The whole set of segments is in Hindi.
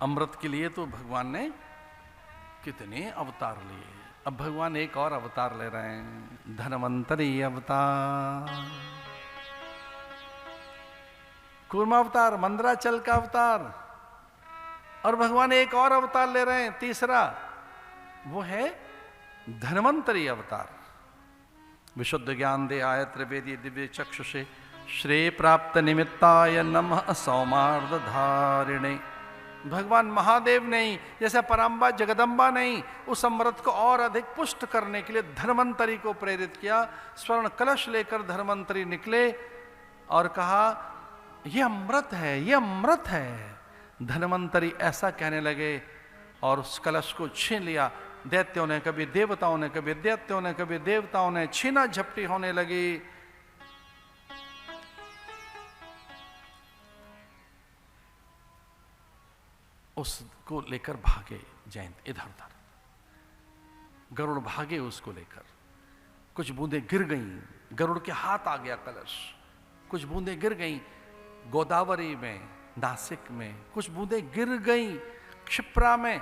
अमृत के लिए तो भगवान ने कितने अवतार लिए। अब भगवान एक और अवतार ले रहे हैं, धन्वंतरी अवतार, कूर्मा अवतार, मंदराचल का अवतार। और भगवान एक और अवतार ले रहे हैं, तीसरा, वो है धन्वंतरी अवतार। विशुद्ध ज्ञान दे आय त्रिवेदी दिव्य चक्षुषे श्रेय प्राप्त निमित्ताय नमः सौमार्द धारिणे। भगवान महादेव नहीं, जैसे पराम्बा जगदम्बा नहीं, उस अमृत को और अधिक पुष्ट करने के लिए धन्वंतरी को प्रेरित किया। स्वर्ण कलश लेकर धन्वंतरी निकले और कहा यह अमृत है, यह अमृत है। धन्वंतरी ऐसा कहने लगे और उस कलश को छीन लिया। दैत्यों ने, कभी देवताओं ने, कभी दैत्यों ने, कभी देवताओं ने, छीना झपटी होने लगी। उसको लेकर भागे जयंत इधर उधर, गरुड़ भागे उसको लेकर। कुछ बूंदें गिर गईं, गरुड़ के हाथ आ गया कलश। कुछ बूंदें गिर गईं गोदावरी में, नासिक में। कुछ बूंदें गिर गईं क्षिप्रा में,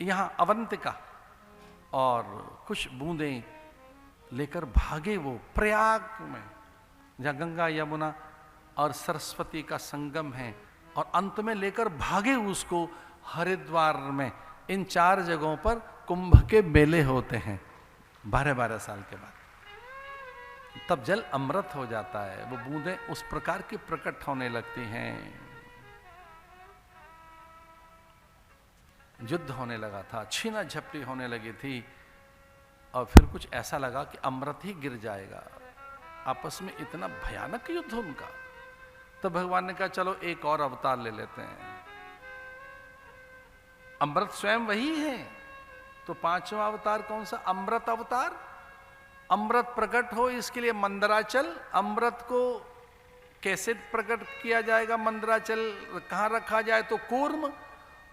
यहां अवंतिका। और कुछ बूंदें लेकर भागे वो प्रयाग में, जहां गंगा यमुना और सरस्वती का संगम है। और अंत में लेकर भागे उसको हरिद्वार में। इन 4 जगहों पर कुंभ के मेले होते हैं 12-12 साल के बाद। तब जल अमृत हो जाता है। वो बूंदें उस प्रकार की प्रकट होने लगती हैं। युद्ध होने लगा था, छीना झपटी होने लगी थी, और फिर कुछ ऐसा लगा कि अमृत ही गिर जाएगा। आपस में इतना भयानक युद्ध उनका। तो भगवान ने कहा चलो एक और अवतार ले लेते हैं। अमृत स्वयं वही है, तो 5वां अवतार कौन सा? अमृत अवतार। अमृत प्रकट हो इसके लिए मंदराचल। अमृत को कैसे प्रकट किया जाएगा? मंदराचल कहाँ रखा जाए? तो कूर्म।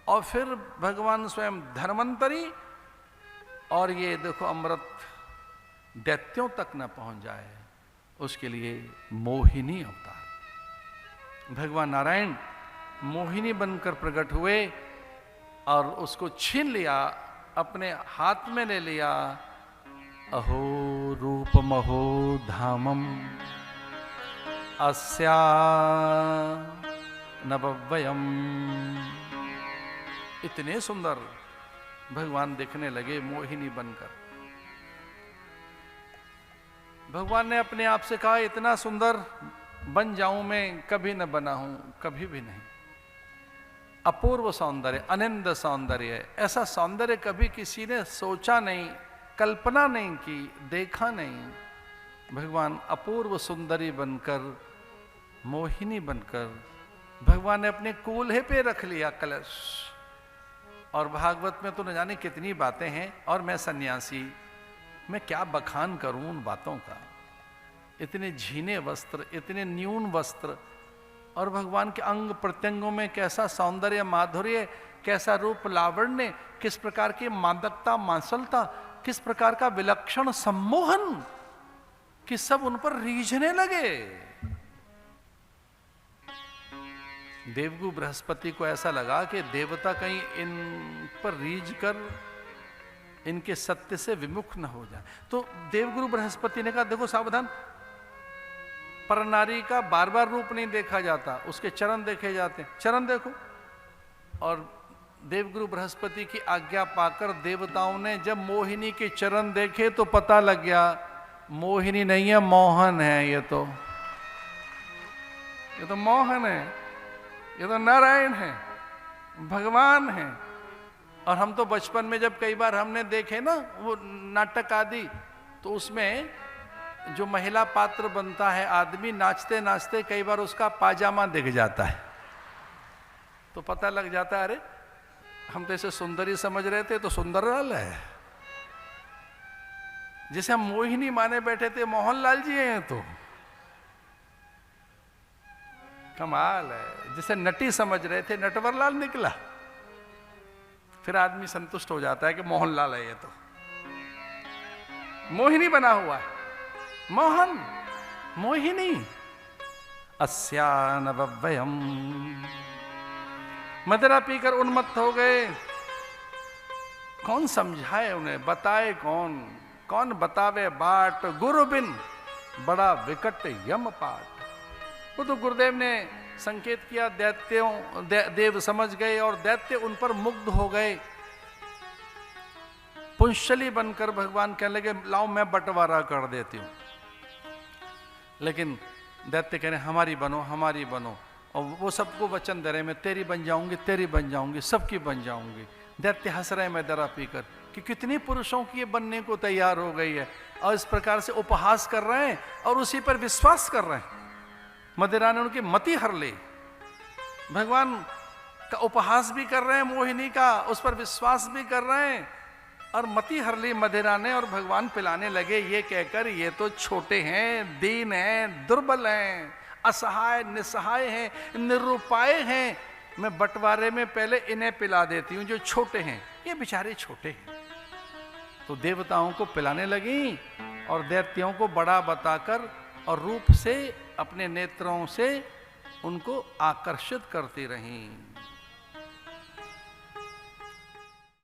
और फिर भगवान स्वयं धन्वंतरी। और ये देखो अमृत दैत्यों तक न पहुंच जाए, उसके लिए मोहिनी अवतार। भगवान नारायण मोहिनी बनकर प्रकट हुए और उसको छीन लिया, अपने हाथ में ले लिया। अहो रूपमहो धामम अस्या नवव्ययम्। इतने सुंदर भगवान दिखने लगे मोहिनी बनकर। भगवान ने अपने आप से कहा इतना सुंदर बन जाऊं मैं, कभी न बना हूं, कभी भी नहीं। अपूर्व सौंदर्य, अनिंद सौंदर्य, ऐसा सौंदर्य कभी किसी ने सोचा नहीं, कल्पना नहीं की, देखा नहीं। भगवान अपूर्व सुंदरी बनकर, मोहिनी बनकर, भगवान ने अपने कूल्हे पे रख लिया कलश। और भागवत में तो न जाने कितनी बातें हैं, और मैं सन्यासी, मैं क्या बखान करूं उन बातों का। इतने झीने वस्त्र, इतने न्यून वस्त्र, और भगवान के अंग प्रत्यंगों में कैसा सौंदर्य माधुर्य, कैसा रूप लावण्य, किस प्रकार की मादकता मांसलता, किस प्रकार का विलक्षण सम्मोहन, कि सब उन पर रीझने लगे। देवगु बृहस्पति को ऐसा लगा कि देवता कहीं इन पर रीझ कर इनके सत्य से विमुख न हो जाए। तो देवगुरु बृहस्पति ने कहा देखो सावधान, पर नारी का बार बार रूप नहीं देखा जाता, उसके चरण देखे जाते हैं, चरण देखो। और देवगुरु बृहस्पति की आज्ञा पाकर देवताओं ने जब मोहिनी के चरण देखे तो पता लग गया मोहिनी नहीं है, मोहन है। ये तो मोहन है, ये तो नारायण है, भगवान है। और हम तो बचपन में जब कई बार हमने देखे ना वो नाटक आदि, तो उसमें जो महिला पात्र बनता है, आदमी नाचते नाचते कई बार उसका पाजामा दिख जाता है, तो पता लग जाता है अरे हम तो इसे सुंदरी समझ रहे थे, तो सुंदरलाल है। जिसे हम मोहिनी माने बैठे थे, मोहनलाल जी हैं। तो कमाल है। जिसे नटी समझ रहे थे, नटवरलाल निकला। फिर आदमी संतुष्ट हो जाता है कि मोहनलाल है, ये तो मोहिनी बना हुआ है। मोहन मोहिनी अस्या नवव्ययम् मदिरा पीकर उन्मत्त हो गए। कौन समझाए उन्हें, बताए कौन, कौन बतावे बाट, गुरु बिन बड़ा विकट यम पाट। वो तो गुरुदेव ने संकेत किया, देव समझ गए और दैत्य उन पर मुग्ध हो गए। पुंशली बनकर भगवान कहने लगे लाओ मैं बंटवारा कर देती हूं। लेकिन दैत्य कह रहे हमारी बनो, हमारी बनो। और वो सबको वचन दे रहे मैं तेरी बन जाऊंगी, तेरी बन जाऊंगी, सबकी बन जाऊंगी। दैत्य हंस रहे मदिरा पीकर कि कितनी पुरुषों की ये बनने को तैयार हो गई है, और इस प्रकार से उपहास कर रहे हैं और उसी पर विश्वास कर रहे हैं। मदिरा ने उनकी मति हर ली, भगवान का उपहास भी कर रहे हैं, मोहिनी का उस पर विश्वास भी कर रहे हैं, और मति हर ली मदिरा ने। और भगवान पिलाने लगे ये कहकर ये तो छोटे हैं, दीन हैं, दुर्बल हैं, असहाय निसहाय हैं, निरुपाय हैं, मैं बंटवारे में पहले इन्हें पिला देती हूं जो छोटे हैं, ये बेचारे छोटे हैं। तो देवताओं को पिलाने लगी और दैत्यों को बड़ा बताकर और रूप से अपने नेत्रों से उनको आकर्षित करती रहीं।